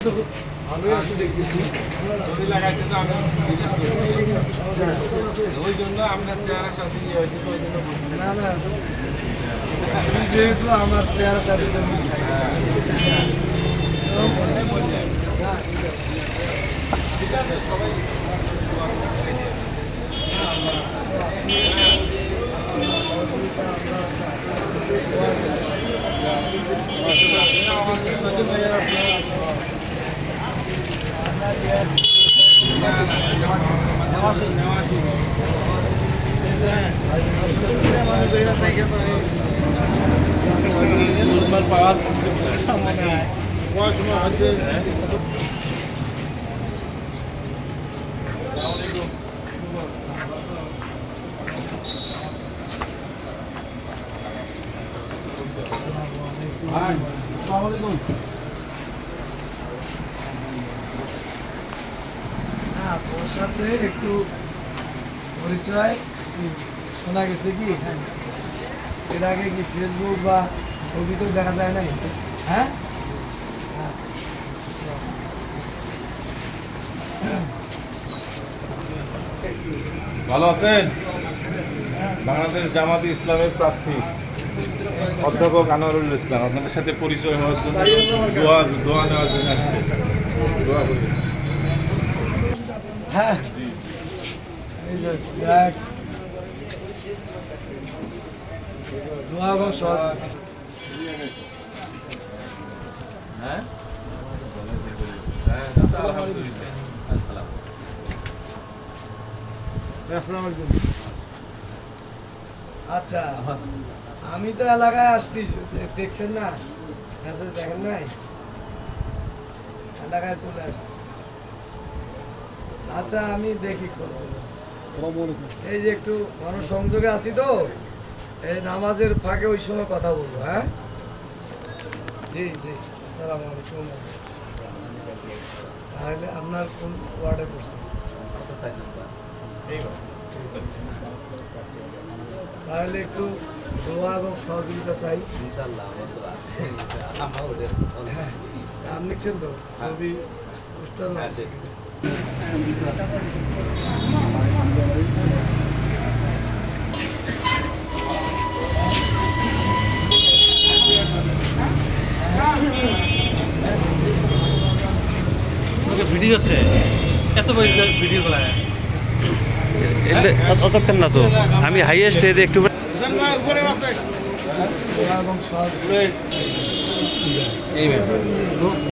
তো ভালোই আছে দেখতেছি। লাগাইছে তো আমি ওই জন্য আপনার চেহারা সাথে ইয়ে হয়েছিল ওই জন্য না না তুমি যেহেতু আমার চেহারা সাথে ঠিক আছে সবাই আছে একটু পরিচয় শোনা গেছে কি এর আগে কি ফেসবুক বা ছবিতে দেখা যায় নাই হ্যাঁ ভালো আছেন? বাংলাদেশ জামাতে ইসলামের প্রার্থী অধ্যাপক আনোয়ারুল ইসলাম আপনাদের সাথে পরিচয় হওয়ার জন্য দোয়া নেওয়ার জন্য আসছে। দোয়া করি। হ্যাঁ এই যে দেখ দোয়া এবং সহজ হ্যাঁ আচ্ছা আমি তো এলাকায় আসছি দেখছেন না মেসেজ দেখেন নাই এলাকায় চলে আসছি আচ্ছা আমি দেখি এই যে একটু মানুষ সংযোগে আছি তো এই নামাজের ফাঁকে ওই সময় কথা বলবো হ্যাঁ জি জি আসসালামু আলাইকুম তাহলে আপনার কোন ওয়ার্ডে পড়ছেন তাহলে একটু দোয়া এবং সহযোগিতা চাই হ্যাঁ নাম লিখছেন তো ছবি পোস্টার আছে ভিডিও হচ্ছে এত ভিডিও করা অতক্ষণ না তো আমি হাইয়েস্ট একটু দোয়া এবং সহযোগিতা